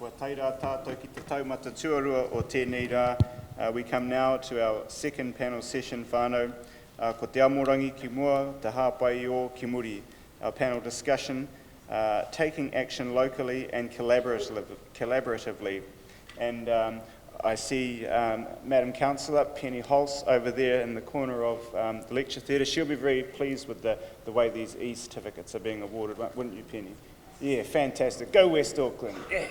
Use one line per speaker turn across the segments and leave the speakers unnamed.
Kua taira tātou ki te taumata tuarua o tēnei rā. We come now to our second panel session whānau. Ko te amorangi ki mua, te hāpai o ki muri. Our panel discussion, taking action locally and collaboratively. And I see Madam Councillor Penny Hulse over there in the corner of the lecture theatre. She'll be very pleased with the way these e-certificates are being awarded, wouldn't you, Penny? Yeah, fantastic. Go West Auckland. Yeah.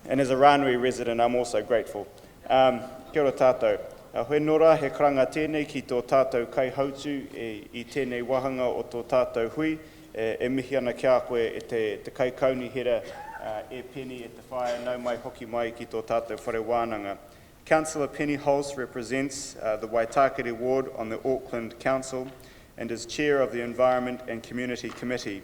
And as a Rānui resident, I'm also grateful. Kia ora tātou. Hoi nora he karanga tēnei ki tō tātou kaihautu I tēnei wahanga o tō tātou hui. E mihi ana kia koe e te kaikauni hera e Penny e te whae nau mai hoki mai ki tō tātou whare wānanga. Councillor Penny Hulse represents the Waitakere Ward on the Auckland Council and is chair of the Environment and Community Committee.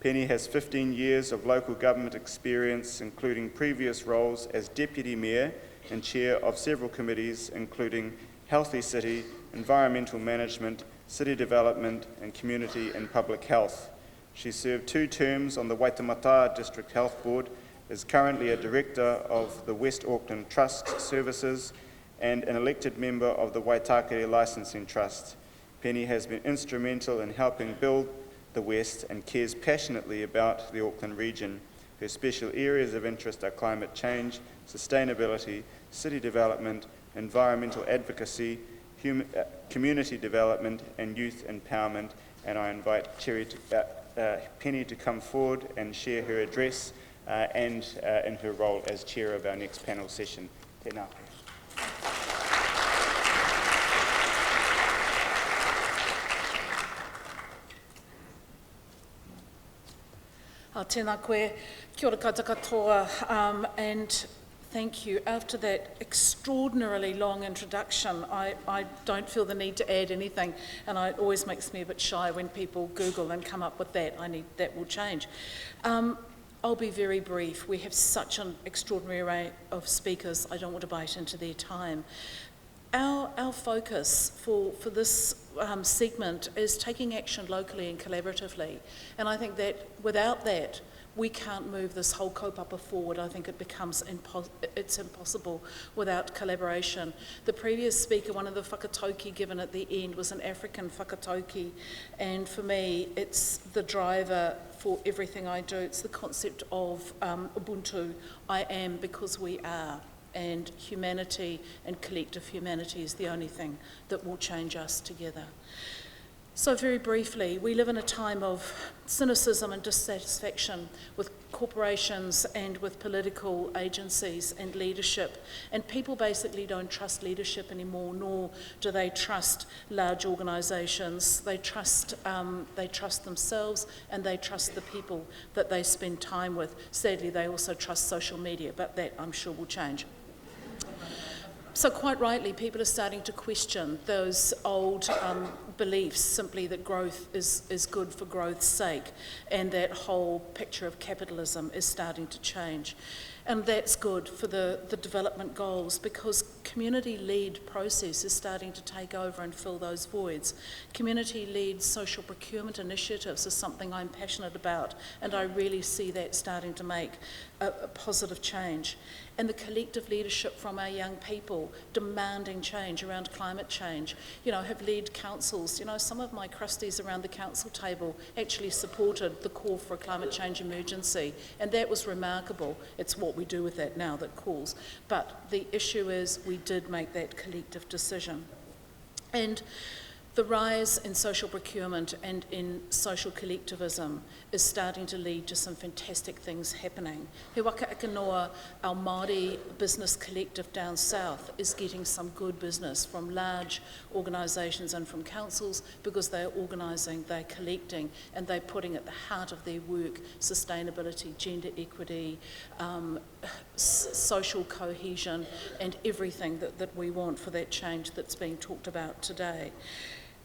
Penny has 15 years of local government experience, including previous roles as Deputy Mayor and Chair of several committees, including Healthy City, Environmental Management, City Development, and Community and Public Health. She served 2 terms on the Waitemata District Health Board, is currently a Director of the West Auckland Trust Services, and an elected member of the Waitakere Licensing Trust. Penny has been instrumental in helping build the West and cares passionately about the Auckland region. Her special areas of interest are climate change, sustainability, city development, environmental advocacy, community development and youth empowerment. And I invite Penny to come forward and share her address and in her role as chair of our next panel session. Tēnā.
Tēnā koe, kia ora koutou katoa, and thank you. After that extraordinarily long introduction, I don't feel the need to add anything, and it always makes me a bit shy when people Google and come up with that. That will change. I'll be very brief. We have such an extraordinary array of speakers. I don't want to bite into their time. Our focus for this segment is taking action locally and collaboratively, and I think that without that we can't move this whole kaupapa forward. I think it becomes it's impossible without collaboration. The previous speaker, one of the whakatauki given at the end was an African whakatauki, and for me it's the driver for everything I do. It's the concept of Ubuntu, I am because we are. And humanity and collective humanity is the only thing that will change us together. So very briefly, we live in a time of cynicism and dissatisfaction with corporations and with political agencies and leadership. And people basically don't trust leadership anymore, nor do they trust large organisations. They trust themselves and they trust the people that they spend time with. Sadly, they also trust social media, but that I'm sure will change. So quite rightly, people are starting to question those old beliefs simply that growth is good for growth's sake, and that whole picture of capitalism is starting to change. And that's good for the development goals, because community-led process is starting to take over and fill those voids. Community-led social procurement initiatives is something I'm passionate about, and I really see that starting to make a positive change. And the collective leadership from our young people demanding change around climate change, have led councils. Some of my crusties around the council table actually supported the call for a climate change emergency, and that was remarkable. It's what we do with that now that calls. But the issue is we did make that collective decision. And the rise in social procurement and in social collectivism is starting to lead to some fantastic things happening. He Waka Akanoa, our Māori business collective down south, is getting some good business from large organisations and from councils, because they're organising, they're collecting, and they're putting at the heart of their work sustainability, gender equity, social cohesion, and everything that we want for that change that's being talked about today.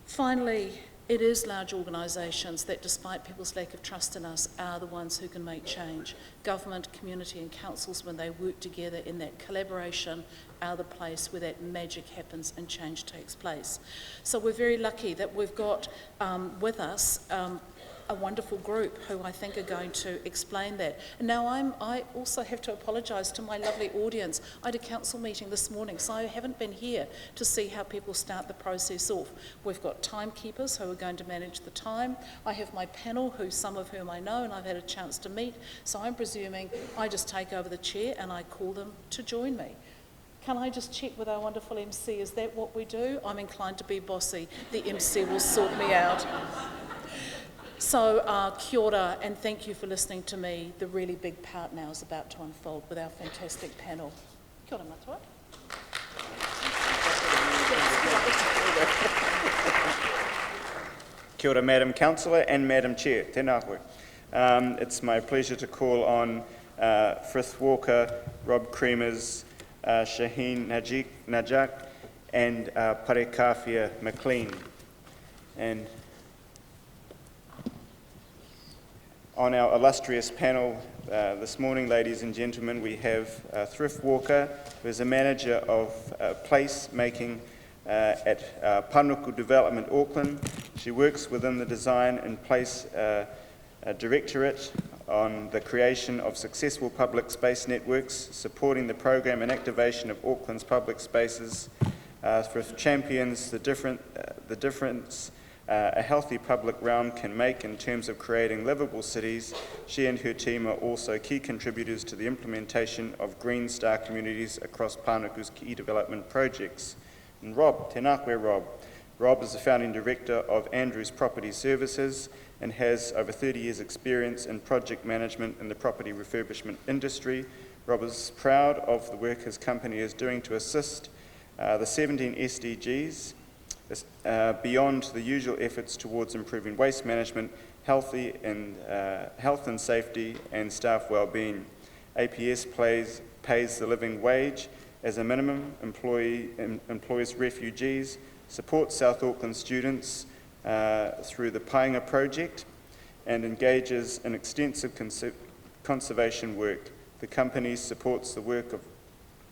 Finally, it is large organisations that, despite people's lack of trust in us, are the ones who can make change. Government, community and councils, when they work together in that collaboration, are the place where that magic happens and change takes place. So we're very lucky that we've got with us a wonderful group who I think are going to explain that. And now I also have to apologise to my lovely audience. I had a council meeting this morning, so I haven't been here to see how people start the process off. We've got timekeepers who are going to manage the time. I have my panel, some of whom I know and I've had a chance to meet, so I'm presuming I just take over the chair and I call them to join me. Can I just check with our wonderful MC, is that what we do? I'm inclined to be bossy. The MC will sort me out. So, kia ora, and thank you for listening to me. The really big part now is about to unfold with our fantastic panel. Kia ora matua.
Kia ora, Madam Councillor and Madam Chair. Tēnā koe. It's my pleasure to call on Frith Walker, Rob Creamers, Shahin, Najak, and Parekawhia, McLean. And on our illustrious panel this morning, ladies and gentlemen, we have Frith Walker, who is a manager of place-making at Panuku Development, Auckland. She works within the Design and Place Directorate on the creation of successful public space networks, supporting the program and activation of Auckland's public spaces. Frith champions the difference a healthy public realm can make in terms of creating livable cities. She and her team are also key contributors to the implementation of Green Star communities across Panuku's key development projects. And Rob, tēnā koe Rob. Rob is the founding director of Andrews Property Services and has over 30 years' experience in project management in the property refurbishment industry. Rob is proud of the work his company is doing to assist the 17 SDGs beyond the usual efforts towards improving waste management, health and safety, and staff well-being. APS pays the living wage as a minimum, employs refugees, supports South Auckland students through the Painga project, and engages in extensive conservation work. The company supports the work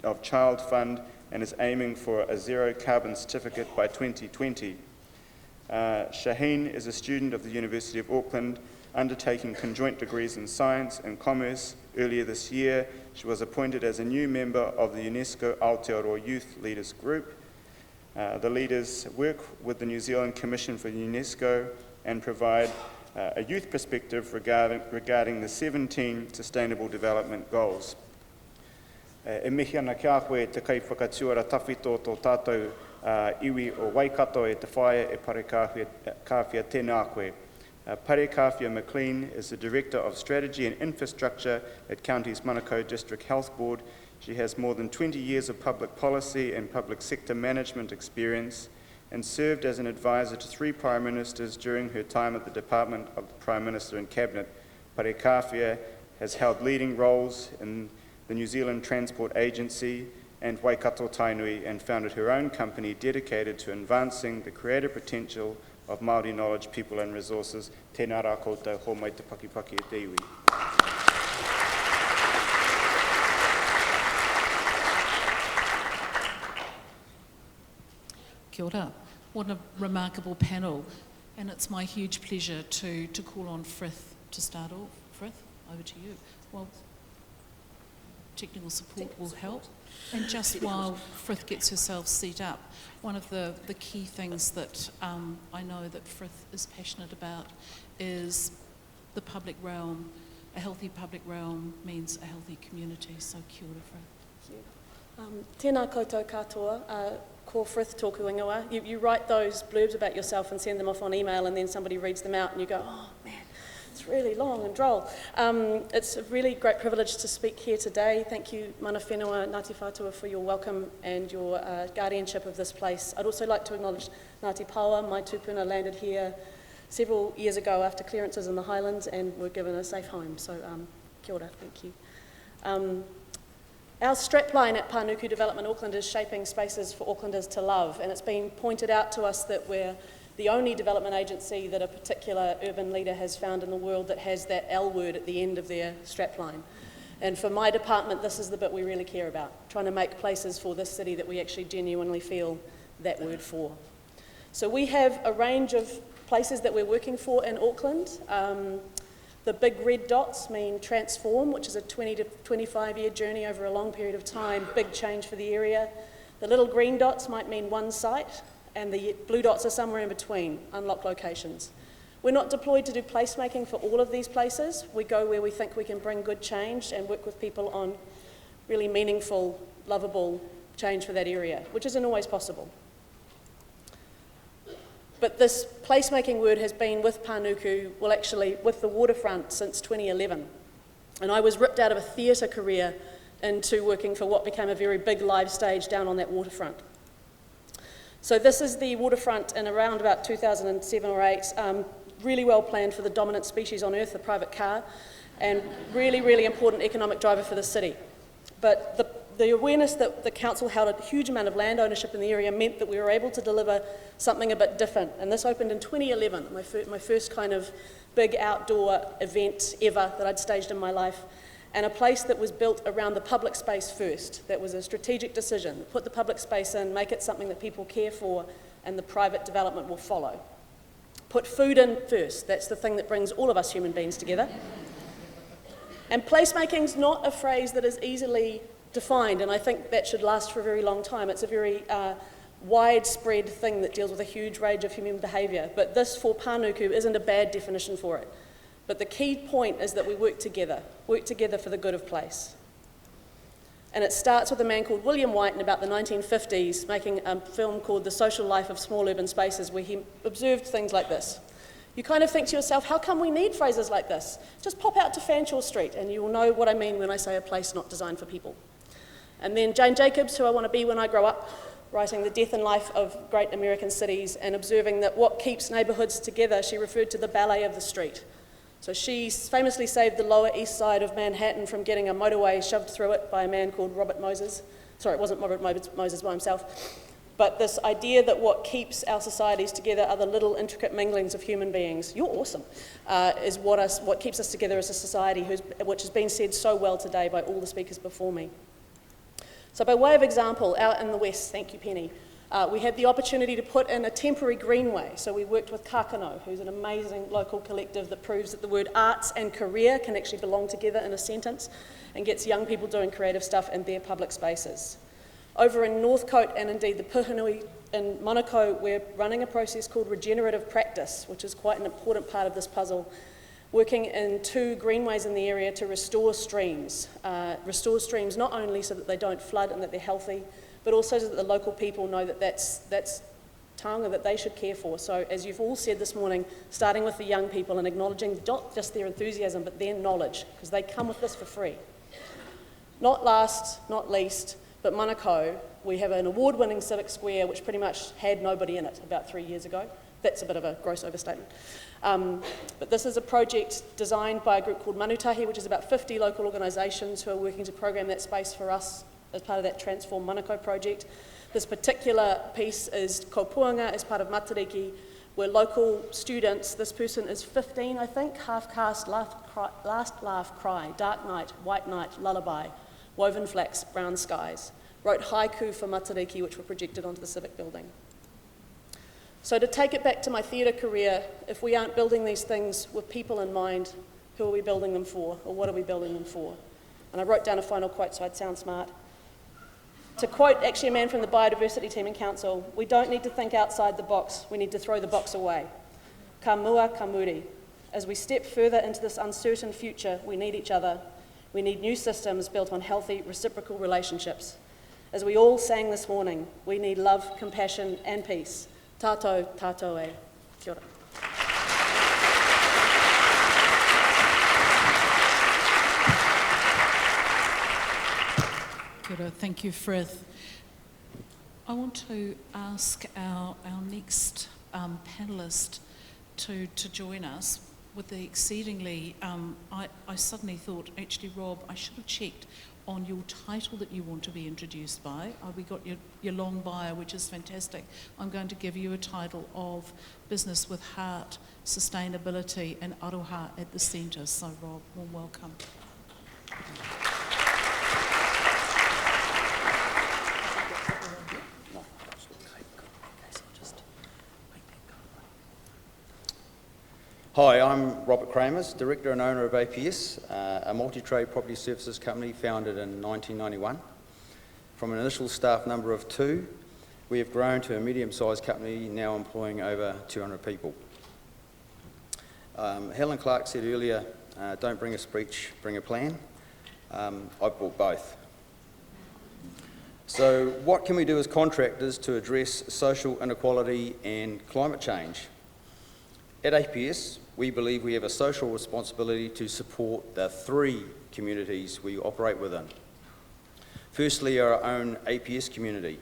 of Child Fund and is aiming for a zero carbon certificate by 2020. Shahin is a student of the University of Auckland, undertaking conjoint degrees in science and commerce. Earlier this year, she was appointed as a new member of the UNESCO Aotearoa Youth Leaders Group. The leaders work with the New Zealand Commission for UNESCO and provide a youth perspective regarding the 17 Sustainable Development Goals. E mihi ana kia koe te kai whakatuara tawhito tō tātou iwi o Waikato e te whaia e Parekawhia tēnā koe. Parekawhia McLean is the Director of Strategy and Infrastructure at County's Manukau District Health Board. She has more than 20 years of public policy and public sector management experience and served as an advisor to 3 Prime Ministers during her time at the Department of the Prime Minister and Cabinet. Parekawhia has held leading roles in the New Zealand Transport Agency and Waikato Tainui, and founded her own company dedicated to advancing the creative potential of Māori knowledge, people and resources. Tēnā rā koutou, ho mai te pakipaki e te iwi.
Kia ora. What a remarkable panel, and it's my huge pleasure to call on Frith to start off. Frith, over to you. Well, technical support will help. And just while Frith gets herself set up, one of the key things that I know that Frith is passionate about is the public realm. A healthy public realm means a healthy community. So kia ora, Frith.
Tēnā koutou katoa, ko Frith tōku ingoa. You write those blurbs about yourself and send them off on email, and then somebody reads them out and you go, oh man, it's really long and droll. It's a really great privilege to speak here today. Thank you, mana whenua, Ngāti Whātua, for your welcome and your guardianship of this place. I'd also like to acknowledge Ngāti Paua. My tupuna landed here several years ago after clearances in the Highlands and were given a safe home. So kia ora, thank you. Our strapline at Panuku Development Auckland is shaping spaces for Aucklanders to love, and it's been pointed out to us that we're the only development agency that a particular urban leader has found in the world that has that L word at the end of their strapline. And for my department, this is the bit we really care about, trying to make places for this city that we actually genuinely feel that word for. So we have a range of places that we're working for in Auckland. The big red dots mean transform, which is a 20 to 25-year journey over a long period of time, big change for the area. The little green dots might mean one site, and the blue dots are somewhere in between, unlocked locations. We're not deployed to do placemaking for all of these places. We go where we think we can bring good change and work with people on really meaningful, lovable change for that area, which isn't always possible. But this placemaking word has been with Panuku, well actually with the waterfront since 2011. And I was ripped out of a theatre career into working for what became a very big live stage down on that waterfront. So this is the waterfront in around about 2007 or 8, really well planned for the dominant species on Earth, the private car, and really, really important economic driver for the city. But the awareness that the council held a huge amount of land ownership in the area meant that we were able to deliver something a bit different. And this opened in 2011, my first kind of big outdoor event ever that I'd staged in my life. And a place that was built around the public space first. That was a strategic decision. Put the public space in, make it something that people care for, and the private development will follow. Put food in first. That's the thing that brings all of us human beings together. And placemaking's not a phrase that is easily defined, and I think that should last for a very long time. It's a very widespread thing that deals with a huge range of human behaviour. But this, for Panuku, isn't a bad definition for it. But the key point is that we work together for the good of place. And it starts with a man called William White in about the 1950s, making a film called The Social Life of Small Urban Spaces, where he observed things like this. You kind of think to yourself, how come we need phrases like this? Just pop out to Fanshawe Street and you will know what I mean when I say a place not designed for people. And then Jane Jacobs, who I want to be when I grow up, writing The Death and Life of Great American Cities and observing that what keeps neighbourhoods together, she referred to the ballet of the street. So she famously saved the Lower East Side of Manhattan from getting a motorway shoved through it by a man called Robert Moses. Sorry, it wasn't Robert Moses by himself. But this idea that what keeps our societies together are the little intricate minglings of human beings, you're awesome, is what keeps us together as a society, which has been said so well today by all the speakers before me. So by way of example, out in the west, thank you Penny, we had the opportunity to put in a temporary greenway. So we worked with Kakano, who's an amazing local collective that proves that the word arts and career can actually belong together in a sentence and gets young people doing creative stuff in their public spaces. Over in Northcote and indeed the Puhinui in Monaco, we're running a process called regenerative practice, which is quite an important part of this puzzle, working in 2 greenways in the area to restore streams. Restore streams not only so that they don't flood and that they're healthy, but also so that the local people know that that's taonga that they should care for. So as you've all said this morning, starting with the young people and acknowledging not just their enthusiasm, but their knowledge, because they come with this for free. Not last, not least, but Monaco, we have an award-winning civic square which pretty much had nobody in it about 3 years ago. That's a bit of a gross overstatement. But this is a project designed by a group called Manutahi, which is about 50 local organisations who are working to program that space for us as part of that Transform Manukau project. This particular piece is Kopuanga as part of Matariki, where local students, this person is 15 I think, half-caste, last laugh cry, dark night, white night, lullaby, woven flax, brown skies, wrote haiku for Matariki which were projected onto the civic building. So to take it back to my theatre career, if we aren't building these things with people in mind, who are we building them for, or what are we building them for? And I wrote down a final quote so I'd sound smart. To quote actually a man from the biodiversity team in council, we don't need to think outside the box, we need to throw the box away. Ka mua, ka muri. As we step further into this uncertain future, we need each other. We need new systems built on healthy, reciprocal relationships. As we all sang this morning, we need love, compassion, and peace. Tātou, tātou e. Kia ora.
Kia ora. Thank you, Frith. I want to ask our next panellist to join us with the exceedingly, I suddenly thought, actually, Rob, I should have checked on your title that you want to be introduced by. We got your long bio, which is fantastic. I'm going to give you a title of Business with Heart, Sustainability and Aroha at the centre. So Rob, warm welcome.
Hi, I'm Robert Kramers, Director and owner of APS, a multi-trade property services company founded in 1991. From an initial staff number of 2, we have grown to a medium-sized company now employing over 200 people. Helen Clark said earlier, don't bring a speech, bring a plan. I've brought both. So what can we do as contractors to address social inequality and climate change? At APS, we believe we have a social responsibility to support the 3 communities we operate within. Firstly, our own APS community.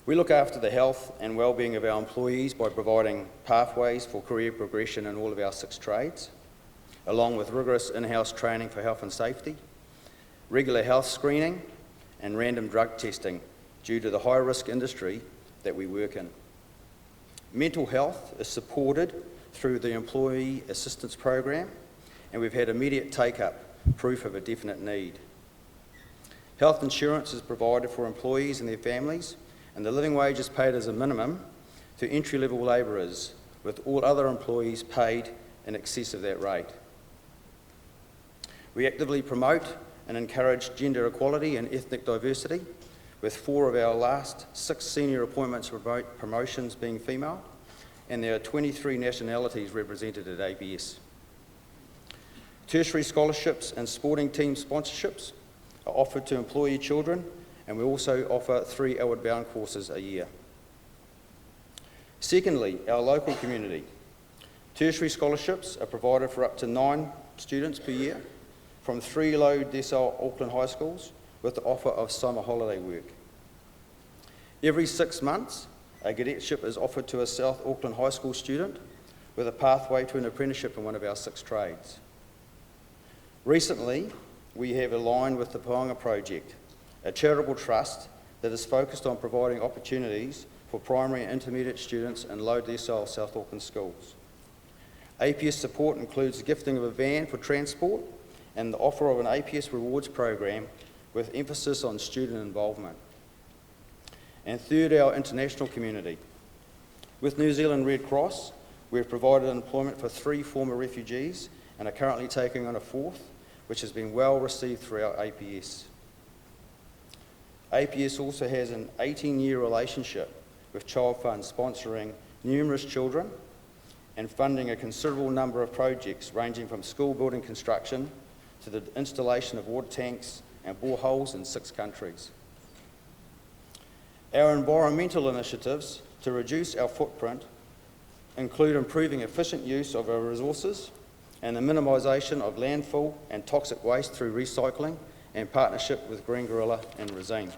We look after the health and well-being of our employees by providing pathways for career progression in all of our 6 trades, along with rigorous in-house training for health and safety, regular health screening, and random drug testing due to the high-risk industry that we work in. Mental health is supported through the Employee Assistance Program, and we've had immediate take-up, proof of a definite need. Health insurance is provided for employees and their families, and the living wage is paid as a minimum to entry-level labourers, with all other employees paid in excess of that rate. We actively promote and encourage gender equality and ethnic diversity, with 4 of our last 6 senior appointments promotions being female, and there are 23 nationalities represented at APS. Tertiary scholarships and sporting team sponsorships are offered to employee children, and we also offer 3 outward bound courses a year. Secondly, our local community. Tertiary scholarships are provided for up to 9 students per year from 3 low decile Auckland high schools with the offer of summer holiday work. Every 6 months, a cadetship is offered to a South Auckland high school student with a pathway to an apprenticeship in one of our 6 trades. Recently, we have aligned with the Panuku Project, a charitable trust that is focused on providing opportunities for primary and intermediate students in low decile South Auckland schools. APS support includes the gifting of a van for transport and the offer of an APS rewards program with emphasis on student involvement. And third, our international community. With New Zealand Red Cross, we've provided employment for 3 former refugees and are currently taking on a 4th, which has been well received throughout APS. APS also has an 18-year relationship with Child Fund, sponsoring numerous children and funding a considerable number of projects ranging from school building construction to the installation of water tanks and boreholes in 6 countries. Our environmental initiatives to reduce our footprint include improving efficient use of our resources and the minimisation of landfill and toxic waste through recycling and partnership with Green Gorilla and Resine.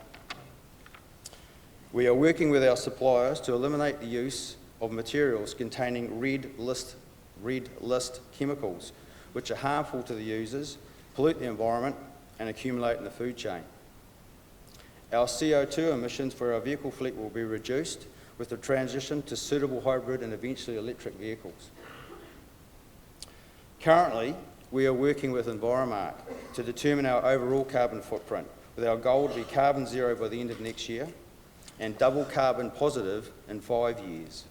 We are working with our suppliers to eliminate the use of materials containing red list chemicals, which are harmful to the users, pollute the environment and accumulate in the food chain. Our CO2 emissions for our vehicle fleet will be reduced with the transition to suitable hybrid and eventually electric vehicles. Currently, we are working with Enviromark to determine our overall carbon footprint, with our goal to be carbon zero by the end of next year and double carbon positive in 5 years.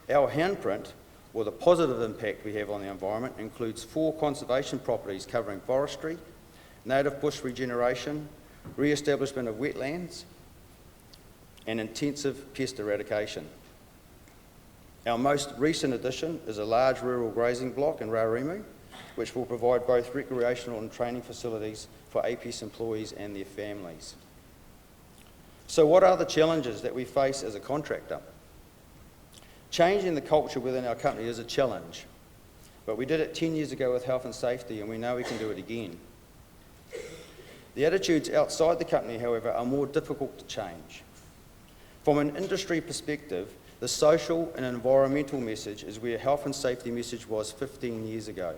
Our handprint, or the positive impact we have on the environment, includes 4 conservation properties covering forestry, native bush regeneration, re-establishment of wetlands, and intensive pest eradication. Our most recent addition is a large rural grazing block in Raurimu, which will provide both recreational and training facilities for APS employees and their families. So what are the challenges that we face as a contractor? Changing the culture within our company is a challenge, but we did it 10 years ago with health and safety, and we know we can do it again. The attitudes outside the company, however, are more difficult to change. From an industry perspective, the social and environmental message is where health and safety message was 15 years ago.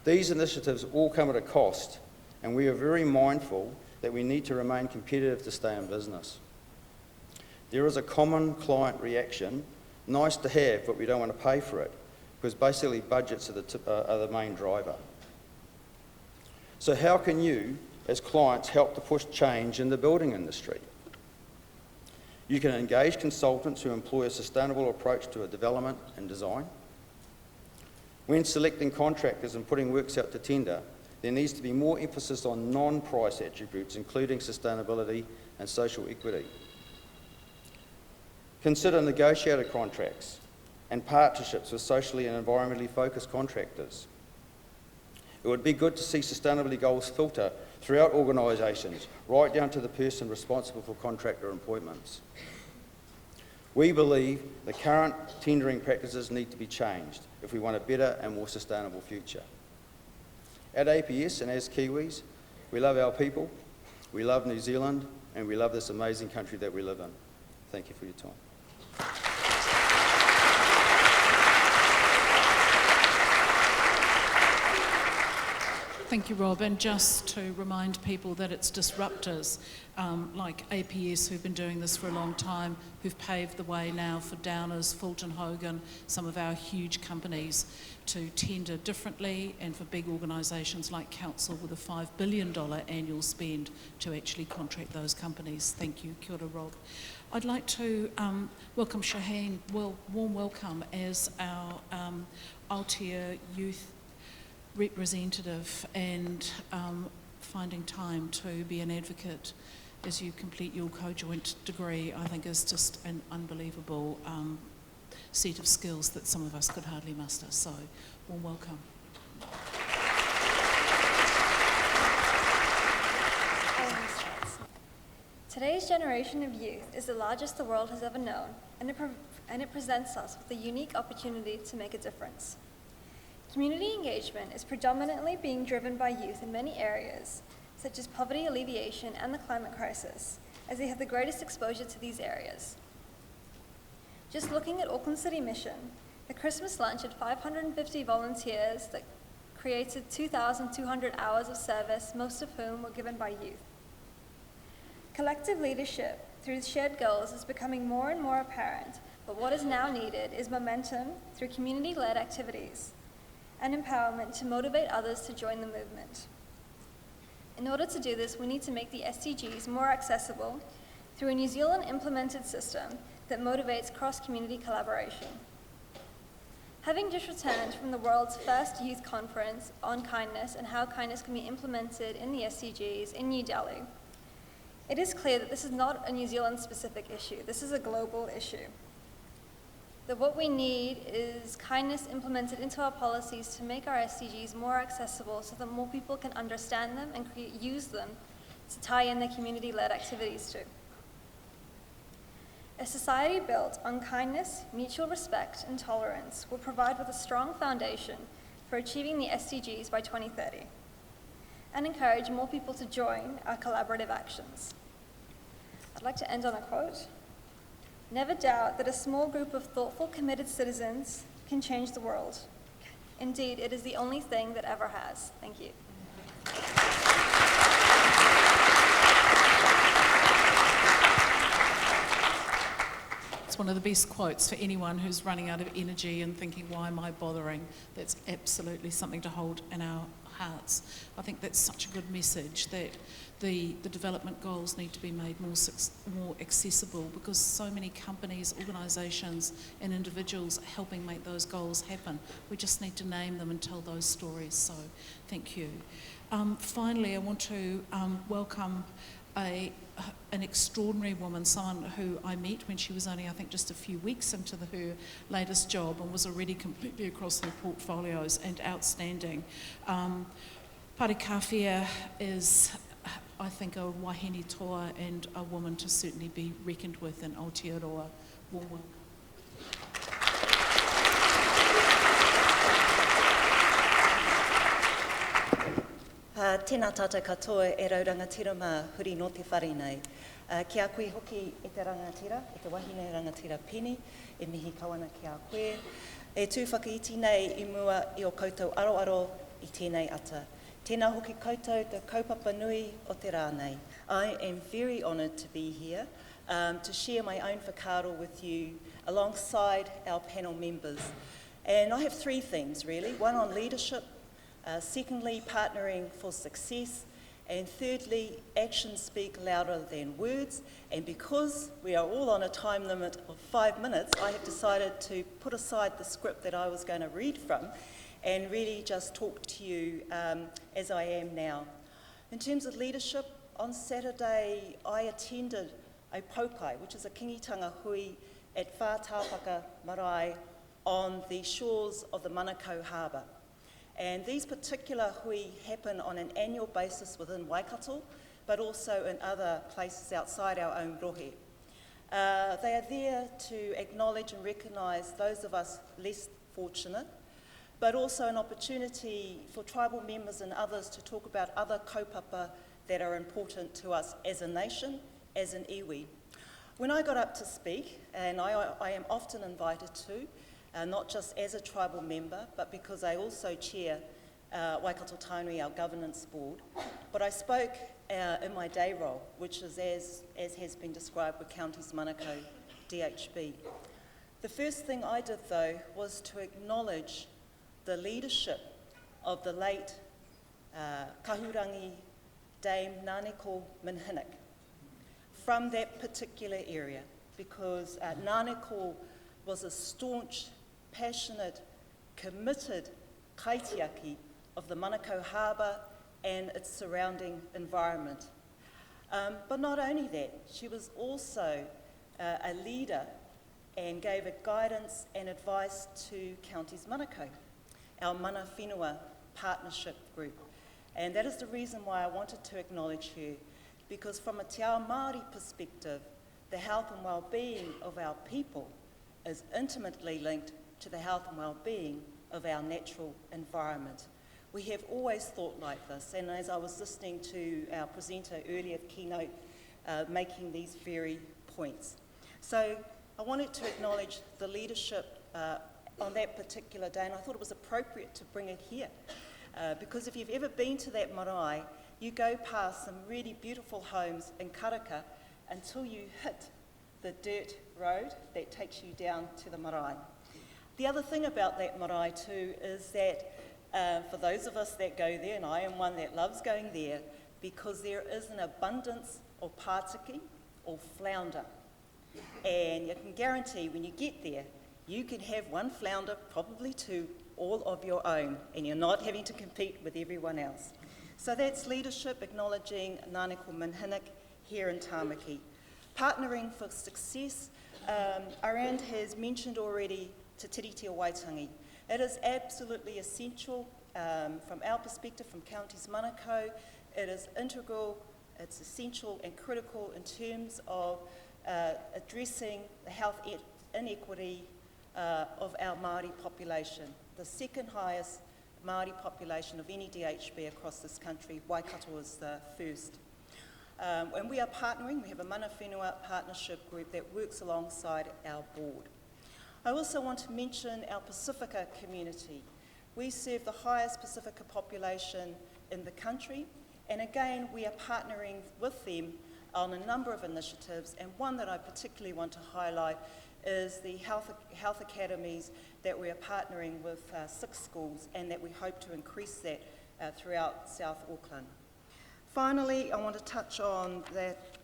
These initiatives all come at a cost, and we are very mindful that we need to remain competitive to stay in business. There is a common client reaction, nice to have, but we don't want to pay for it, because basically budgets are the main driver. So how can you, as clients, help to push change in the building industry? You can engage consultants who employ a sustainable approach to a development and design. When selecting contractors and putting works out to tender, there needs to be more emphasis on non-price attributes, including sustainability and social equity. Consider negotiated contracts and partnerships with socially and environmentally focused contractors. It would be good to see sustainability goals filter throughout organisations, right down to the person responsible for contractor appointments. We believe the current tendering practices need to be changed if we want a better and more sustainable future. At APS and as Kiwis, we love our people, we love New Zealand, and we love this amazing country that we live in. Thank you for your time.
Thank you, Rob. And just to remind people that it's disruptors like APS who've been doing this for a long time, who've paved the way now for Downers, Fulton Hogan, some of our huge companies to tender differently, and for big organisations like Council with a $5 billion annual spend to actually contract those companies. Thank you. Kia ora, Rob. I'd like to welcome Shahin, warm welcome as our Aotearoa youth representative, and finding time to be an advocate as you complete your co-joint degree, I think is just an unbelievable set of skills that some of us could hardly muster. So, warm welcome.
Today's generation of youth is the largest the world has ever known, and it presents us with a unique opportunity to make a difference. Community engagement is predominantly being driven by youth in many areas, such as poverty alleviation and the climate crisis, as they have the greatest exposure to these areas. Just looking at Auckland City Mission, the Christmas lunch had 550 volunteers that created 2,200 hours of service, most of whom were given by youth. Collective leadership through shared goals is becoming more and more apparent, but what is now needed is momentum through community-led activities and empowerment to motivate others to join the movement. In order to do this, we need to make the SDGs more accessible through a New Zealand implemented system that motivates cross-community collaboration. Having just returned from the world's first youth conference on kindness and how kindness can be implemented in the SDGs in New Delhi, it is clear that this is not a New Zealand-specific issue. This is a global issue. That what we need is kindness implemented into our policies to make our SDGs more accessible so that more people can understand them and use them to tie in their community-led activities to. A society built on kindness, mutual respect, and tolerance will provide with a strong foundation for achieving the SDGs by 2030 and encourage more people to join our collaborative actions. I'd like to end on a quote. Never doubt that a small group of thoughtful, committed citizens can change the world. Indeed, it is the only thing that ever has. Thank you.
It's one of the best quotes for anyone who's running out of energy and thinking, why am I bothering? That's absolutely something to hold in our hearts. I think that's such a good message that the development goals need to be made more accessible, because so many companies, organisations and individuals are helping make those goals happen. We just need to name them and tell those stories, so thank you. Finally, I want to welcome an extraordinary woman, someone who I met when she was only, I think, just a few weeks into her latest job and was already completely across her portfolios and outstanding. Parekawhia is, I think, a wahine toa and a woman to certainly be reckoned with in Aotearoa. Warm welcome.
Tēnā tātou katoa e rau rangatira mā huri no te whare nei. Ki a koe hoki e te rangatira, e te wahine rangatira peni, e mihi kawana ki a koe. E tū whakaiti nei I mua I o koutou aroaro I tēnei ata. Tēnā hoki koutou te kaupapa nui o te rā nei. I am very honoured to be here to share my own whakaaro with you alongside our panel members. And I have three things really. One on leadership, secondly partnering for success, And thirdly, actions speak louder than words. And because we are all on a time limit of 5 minutes, I have decided to put aside the script that I was going to read from and really just talk to you as I am now. In terms of leadership, on Saturday I attended a paukai, which is a kingitanga hui at Whātāpaka Marae on the shores of the Manukau Harbour. And these particular hui happen on an annual basis within Waikato, but also in other places outside our own rohe. They are there to acknowledge and recognise those of us less fortunate, but also an opportunity for tribal members and others to talk about other kaupapa that are important to us as a nation, as an iwi. When I got up to speak, and I am often invited to, not just as a tribal member, but because I also chair Waikato Taunui, our governance board, but I spoke in my day role, which is as has been described with Counties Manukau DHB. The first thing I did, though, was to acknowledge the leadership of the late kahurangi Dame Naneko Minhinik from that particular area, because Naneko was a staunch, passionate, committed kaitiaki of the Manukau Harbour and its surrounding environment. But not only that, she was also a leader and gave guidance and advice to Counties Manukau, our mana whenua partnership group. And that is the reason why I wanted to acknowledge her, because from a te ao Māori perspective, the health and well-being of our people is intimately linked to the health and well-being of our natural environment. We have always thought like this, and as I was listening to our presenter earlier, keynote, making these very points. So I wanted to acknowledge the leadership on that particular day, and I thought it was appropriate to bring it here. Because if you've ever been to that marae, you go past some really beautiful homes in Karaka until you hit the dirt road that takes you down to the marae. The other thing about that marae too is that for those of us that go there, and I am one that loves going there, because there is an abundance of pātiki or flounder. And you can guarantee when you get there, you can have one flounder, probably two, all of your own, and you're not having to compete with everyone else. So that's leadership, acknowledging Naneko Minhinik here in Tāmaki. Partnering for success, Arand has mentioned already Te Tiriti o Waitangi. It is absolutely essential from our perspective, from Counties Manukau. It is integral, it's essential and critical in terms of addressing the health inequity of our Māori population. The second highest Māori population of any DHB across this country. Waikato is the first. And we are partnering, we have a mana whenua partnership group that works alongside our board. I also want to mention our Pacifica community. We serve the highest Pacifica population in the country, and again we are partnering with them on a number of initiatives, and one that I particularly want to highlight is the health academies that we are partnering with 6 schools, and that we hope to increase that throughout South Auckland. Finally, I want to touch on that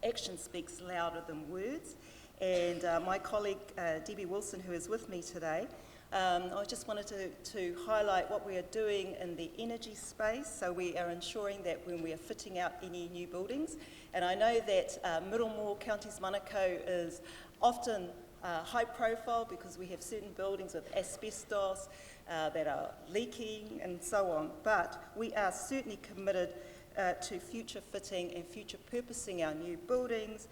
action speaks louder than words, and my colleague Debbie Wilson, who is with me today, I just wanted to highlight what we are doing in the energy space. So we are ensuring that when we are fitting out any new buildings, and I know that Middlemore, Counties Manukau is often high profile because we have certain buildings with asbestos that are leaking and so on, but we are certainly committed to future fitting and future purposing our new buildings,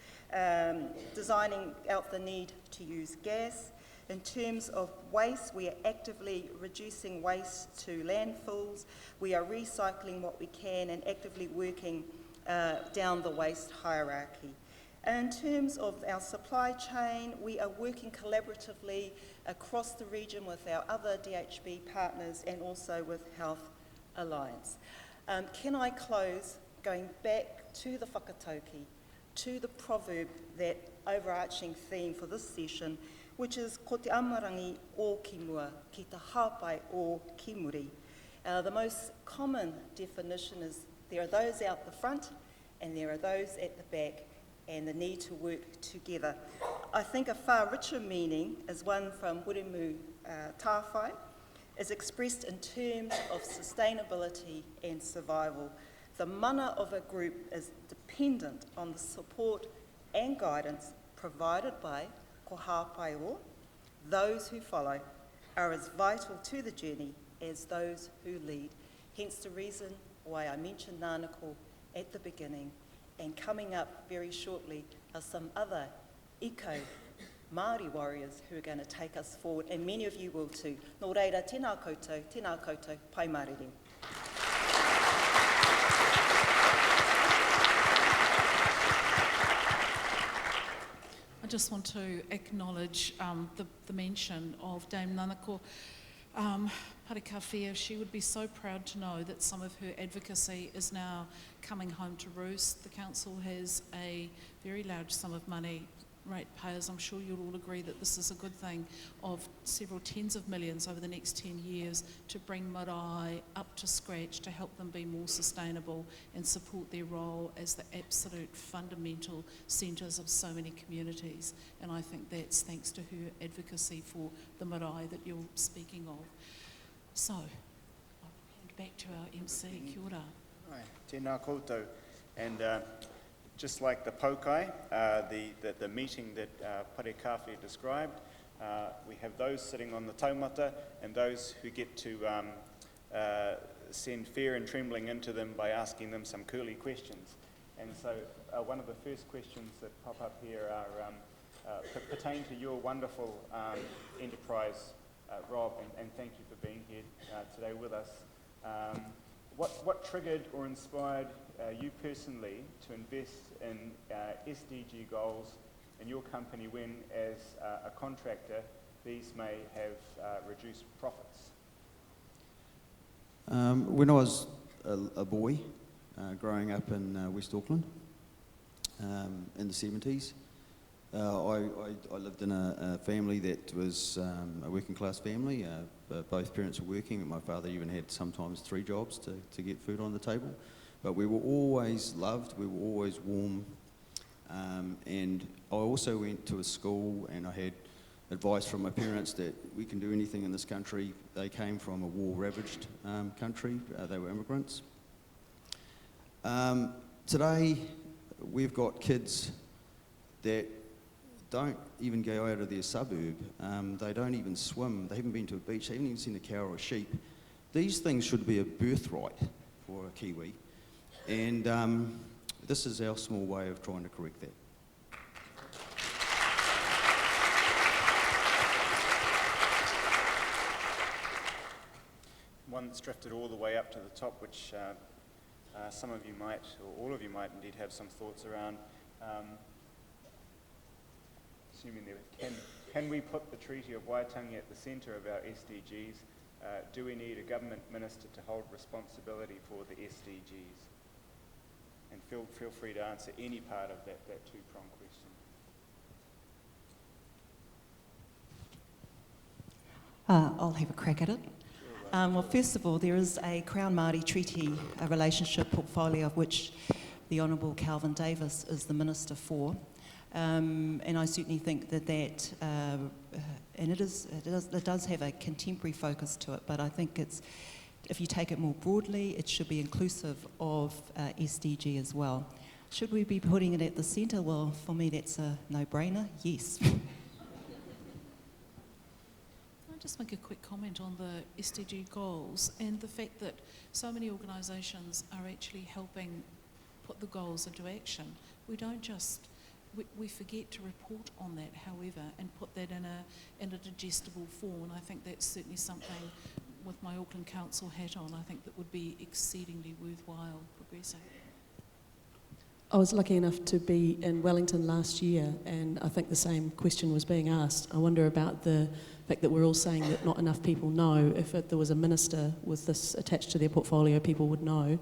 designing out the need to use gas. In terms of waste, we are actively reducing waste to landfills. We are recycling what we can and actively working down the waste hierarchy. And in terms of our supply chain, we are working collaboratively across the region with our other DHB partners and also with Health Alliance. Can I close going back to the whakatauki, to the proverb, that overarching theme for this session, which is ko te amorangi o ki mua, ki te hāpai o ki muri. The most common definition is There are those out the front and there are those at the back, and the need to work together. I think a far richer meaning is one from Muremu Tāwhai, is expressed in terms of sustainability and survival. The mana of a group is dependent on the support and guidance provided by ko hāpai o. Those who follow are as vital to the journey as those who lead. Hence the reason why I mentioned Nānako at the beginning, and coming up very shortly are some other eco Māori warriors who are going to take us forward, and many of you will too. Nō reira, tēnā koutou, pai mārere.
I just want to acknowledge the mention of Dame Nānako Parekawhia. She would be so proud to know that some of her advocacy is now coming home to roost. The council has a very large sum of money, ratepayers. I'm sure you'll all agree that this is a good thing, of several tens of millions over the next 10 years to bring marae up to scratch, to help them be more sustainable and support their role as the absolute fundamental centres of so many communities. And I think that's thanks to her advocacy for the marae that you're speaking of. So, I'll hand back to our MC. Kia ora.
Right, tēnā koutou. And just like the pokai, the meeting that Parekawhia described, we have those sitting on the taumata and those who get to send fear and trembling into them by asking them some curly questions. And so one of the first questions that pop up here are pertain to your wonderful enterprise, Rob, and thank you for being here today with us. What triggered or inspired you personally to invest in SDG goals in your company when, as a contractor, these may have reduced profits?
When I was a boy growing up in West Auckland in the 70s, I lived in a family that was a working class family. Both parents were working. My father even had sometimes 3 jobs to get food on the table. But we were always loved, we were always warm. And I also went to a school and I had advice from my parents that we can do anything in this country. They came from a war-ravaged country. They were immigrants. Today, we've got kids that don't even go out of their suburb. They don't even swim. They haven't been to a beach. They haven't even seen a cow or a sheep. These things should be a birthright for a Kiwi. And this is our small way of trying to correct that.
One that's drifted all the way up to the top, which some of you might, or all of you might indeed have some thoughts around. Assuming there, can we put the Treaty of Waitangi at the centre of our SDGs? Do we need a government minister to hold responsibility for the SDGs? And feel free to answer any part of that two-pronged question.
I'll have a crack at it. Well, first of all, there is a Crown Māori Treaty a relationship portfolio of which the Honourable Calvin Davis is the Minister for. And I certainly think that and it does have a contemporary focus to it, but I think if you take it more broadly, it should be inclusive of SDG as well. Should we be putting it at the centre? Well, for me, that's a no-brainer, yes.
I'll just make a quick comment on the SDG goals and the fact that so many organisations are actually helping put the goals into action. We don't just... We forget to report on that, however, and put that in a digestible form, and I think that's certainly something, with my Auckland Council hat on, I think that would be exceedingly worthwhile progressing.
I was lucky enough to be in Wellington last year, and I think the same question was being asked. I wonder about the fact that we're all saying that not enough people know. If there was a minister with this attached to their portfolio, people would know.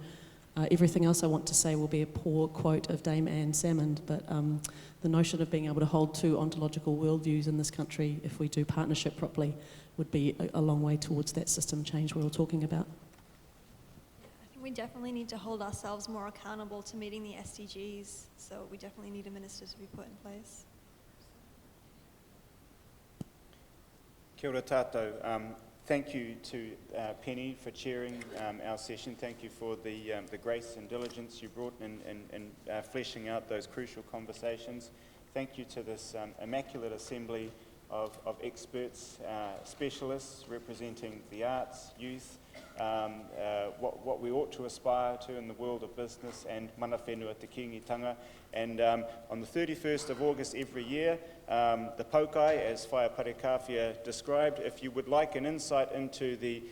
Everything else I want to say will be a poor quote of Dame Anne Salmond, but the notion of being able to hold 2 ontological worldviews in this country, if we do partnership properly, would be a long way towards that system change we're all talking about.
I think We definitely need to hold ourselves more accountable to meeting the SDGs, so we definitely need a minister to be put in place.
Kia ora tātou. Thank you to Penny for chairing our session. Thank you for the grace and diligence you brought in fleshing out those crucial conversations. Thank you to this immaculate assembly of experts, specialists representing the arts, youth, what we ought to aspire to in the world of business, and mana whenua te kingitanga. And on the 31st of August every year, the Paukai, as Whaia Parekawhia described, if you would like an insight into the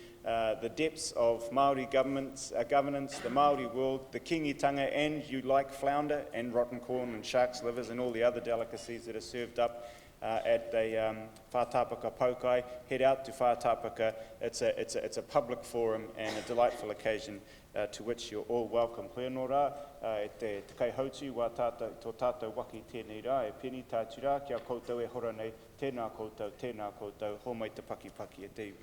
depths of Māori governance, the Māori world, the kingitanga, and you like flounder and rotten corn and shark's livers and all the other delicacies that are served up at the Whātāpaka Paukai, head out to Whātāpaka. It's a public forum and a delightful occasion to which you're all welcome. Koe nō rā, te kai hautu wā tātou, tō tātou waki tēnei rā, e peni tātu rā, kia koutou e hora nei, tēnā koutou, ho mai te paki e te iwi.